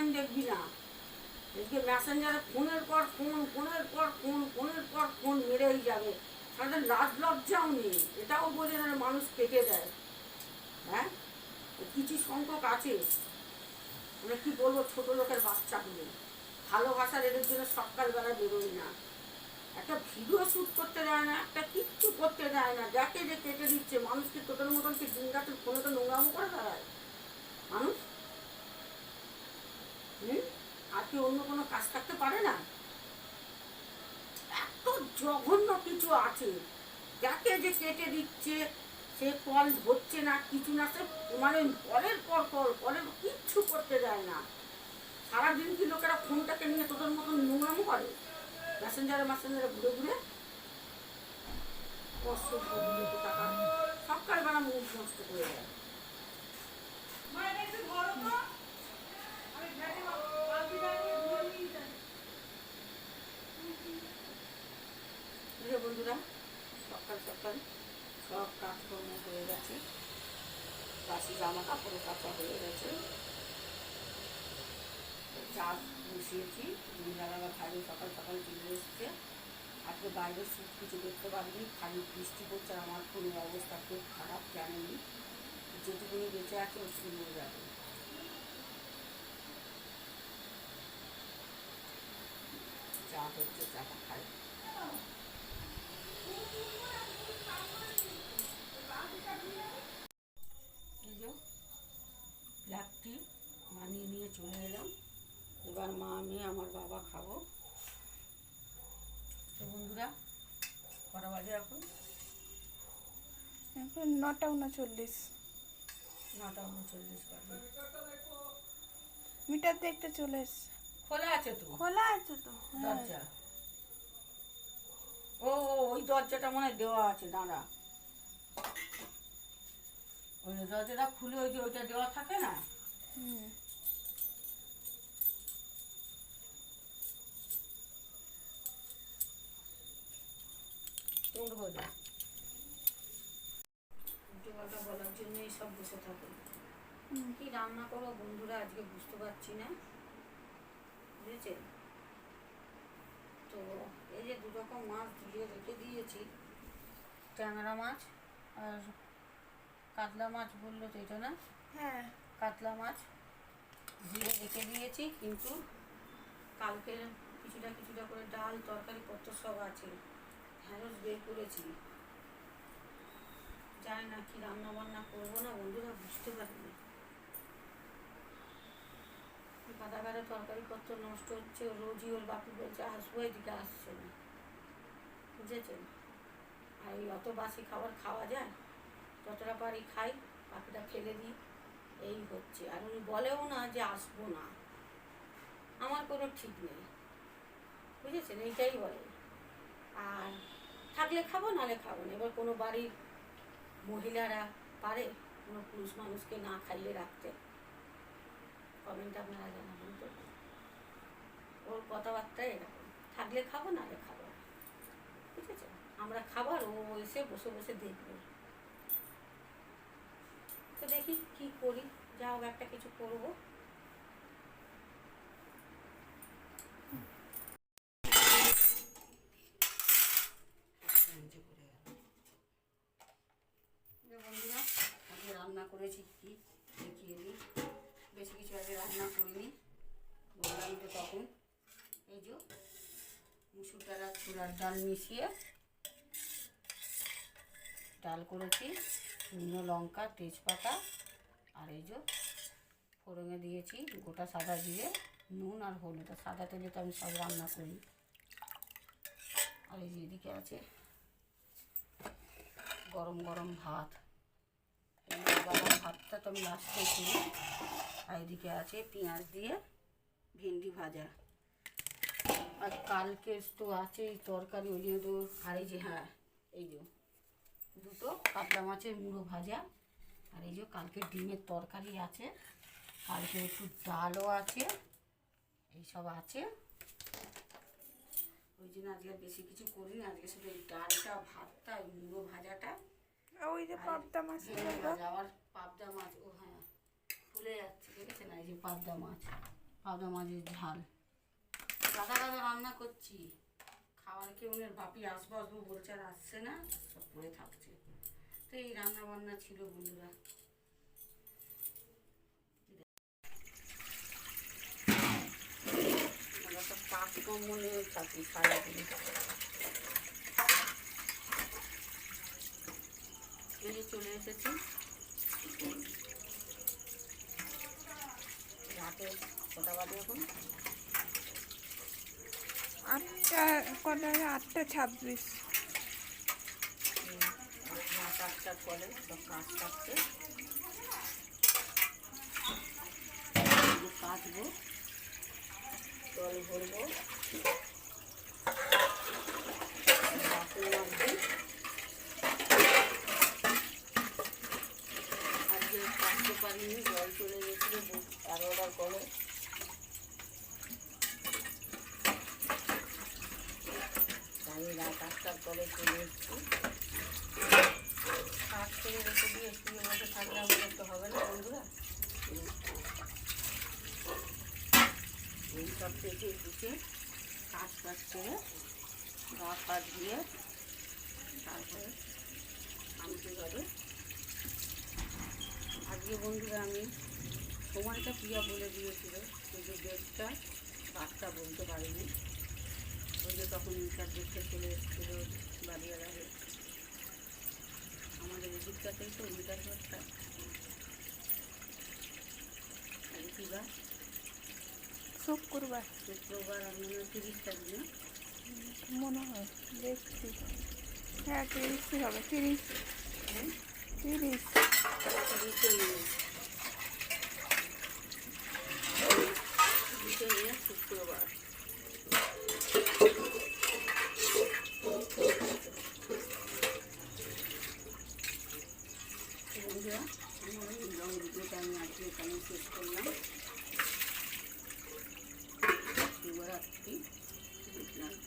Time দেখবি না। আজকে মেসেঞ্জারে ফোনের পর ফোন মেরেই যাবে। তাদের লাজ লজ্জাও নেই, এটাও বোঝে না মানুষ কেটে দেয়। হ্যাঁ, কিছু সংখ্যক আছে, মানে কি বলবো, ছোট লোকের বাচ্চাগুলো ভালোবাসার এদের জন্য সকালবেলা বেরোয় না, একটা ভিডিও শ্যুট করতে দেয় না, একটা কিচ্ছু করতে দেয় না, দেখে যে কেটে দিচ্ছে। মানুষকে তোদের মতন কি দিন রাতের ফোনে তো নোংরামো করে বেড়ায় মানুষ। আর কি অন্য কোনো কাজ থাকতে পারে না? এত জঘন্য কিছু আছে, যাকে যে কেটে দিচ্ছে, সে কল হচ্ছে না, কিছু না, সে মানে পরের কিচ্ছু করতে দেয় না। সারাদিন কি লোকেরা ফোনটাকে নিয়ে তোদের মতন নোংরামো করে? মেসেঞ্জারে ঘুরে ঘুরে টাকা সকালবেলা মুখ নষ্ট করে দেয়। বন্ধুরা, সকাল সকাল সব কাজকর্ম হয়ে গেছে, বাসি জামা কাপড় কাচা হয়ে গেছে, চা বসিয়েছি। দিনবেলা ভাই সকাল সকাল চলে এসছে। আজকে বাইরে শীত কিছু দেখতে পারিনি, খালি বৃষ্টি পড়ছে। আমার কোনো অবস্থা খুব খারাপ, জানেনি। যেটুকুনি বেঁচে আছে ওটুকু নিয়ে যাবে। চা হচ্ছে, চাটা খাই। ব্ল্যাক টি বানিয়ে নিয়ে চলে এলাম। এবার মা, আমি, আমার বাবা খাবো। তো বন্ধুরা, কটা বাজে এখন? এখন 9:39। 9:39 বাজে। মিটার দেখতে চলে এসছে। খোলা আছে তো? খোলা আছে তো দরজা। ও ওই দরজাটা মনে হয় দেওয়া আছে, দাঁড়া। ওই দরজাটা খুলে ওই যে ওইটা দেওয়া থাকে না। বলার জন্য সব বসে থাকে। কি রান্না করো বন্ধুরা আজকে বুঝতে পারছি না, বুঝেছেন তো? এই যে দু রকম মাছ ধুয়ে রেখে দিয়েছি, ট্যাংরা মাছ আর কাতলা মাছ বললো তো, এটা না? হ্যাঁ, কাতলা মাছ ধুয়ে রেখে দিয়েছি, কিন্তু কালকে কিছুটা করে ডাল তরকারি পত্র সব আছে। ঢ্যাঁড়স বের করেছি, জানি না কি রান্না বান্না করবো না বন্ধুরা, বুঝতে পারিনি। কাদাগারে তরকারি পত্র নষ্ট হচ্ছে, রোজই ওর বাপি বলছে আসবো, এদিকে আসছে না, বুঝেছেন? আর এই অত বাসি খাবার খাওয়া যায়? যতটা পারি খাই, বাকিটা ফেলে দিই, এই হচ্ছে। আর উনি বলেও না যে আসবো না, আমার কোনো ঠিক নেই, বুঝেছেন? এইটাই বলে। আর থাকলে খাবো, নাহলে খাবো না। এবার কোনো বাড়ির মহিলারা পারে কোনো পুরুষ মানুষকে না খাইয়ে রাখতে? কমেন্ট আপনারা জানাবেন তো। ওর কথাবার্তায় এরকম, থাকলে খাবো, নাহলে খাবো না, বুঝেছেন? আমরা খাবার, ও এসে বসে বসে দেখবে। তো দেখি কি করি, যা হোক একটা কিছু করবো। বন্ধুরা, আজকে রান্না করেছি কি দেখিয়ে দিই। বেশি কিছু আগে রান্না করিনি, বললাম তো তখন। এই যে মুসুর ডাল আর ছোলার ডাল মিশিয়ে ডাল করেছি, শুকনো লঙ্কা, তেজপাতা, আর এই যে ফোড়নে দিয়েছি গোটা সাদা জিরে, নুন আর হলুদ। সাদা তেলে তো আমি সব রান্না করি। আর এই যে এদিকে আছে গরম গরম ভাত, এই গরম ভাতটা তো আমি লাস্টে করি। আর এদিকে আছে পেঁয়াজ দিয়ে ভেন্ডি ভাজা। আর কালকে তো আছে তরকারি, ওই জন্য তো। আর এই যে, হ্যাঁ, এই যে দুটো কাতলা মাছের মুড়ো ভাজা, আর এই যে কালকে ডিমের তরকারি আছে, কালকে একটু ডালও আছে, এইসব আছে। ওই জন্য আজকে বেশি কিছু করিনি, আজকে শুধু এই ডালটা, ভাতটা, ওই মুড়ো ভাজাটা। ওই যে পাবদা মাছ, আবার পাবদা মাছ, ও হ্যাঁ ফুলে যাচ্ছে, দেখেছেন? এই যে পাবদা মাছ, পাবদা মাছের ঝাল গাদা গাদা রান্না করছি। খাওয়ার কেউনের বাপি আসবো আসবো বলছে, আর আসছে না, সব পড়ে থাকছে। তো এই রান্না বান্না ছিল বন্ধুরা। একটা পাক কম মনে থাকি সারাদিন। এই যে চলে এসেছি রাতে, কটা বাজে এখন? 8:26। ভাত আটটার পরে সব কাজ কাটছে, কাটবো, জল ভরবো, বাসন রাখবো। আজকে কাটতে পারিনি, জল চলে গেছিলো 11টার পরে। আমি রাত 8টার পরে চলে এসেছি। কাজ করে রেখে দিয়ে শুয়ে বসে থাকলে আমাদের তো হবে না বন্ধুরা। এই সব থেকে উঠে কাজ কাজ করে গা পা দিয়ে তারপরে আনতে যাবে। আজকে বন্ধুরা আমি সময়টা প্রিয়া বলে দিয়েছিল, কিন্তু ডেটটা রাতটা বলতে পারিনি। ওই যে তখন ইন্টার দেখতে চলে এসেছিল বাড়িওয়ালারে, আমাদের এদিকটাতেই তো ইন্টার ঘরটা। কিবার শুক্রবার শুক্রবার, আমি 30 তারিখ না মনে হয়, দেখছি। হ্যাঁ 30ই হবে, 30। শুক্রবার বন্ধুরা, আমার এই লং ভিডিওটা আমি আজকে এখানে শেষ করলাম। শুভরাত্রি, গুড নাইট।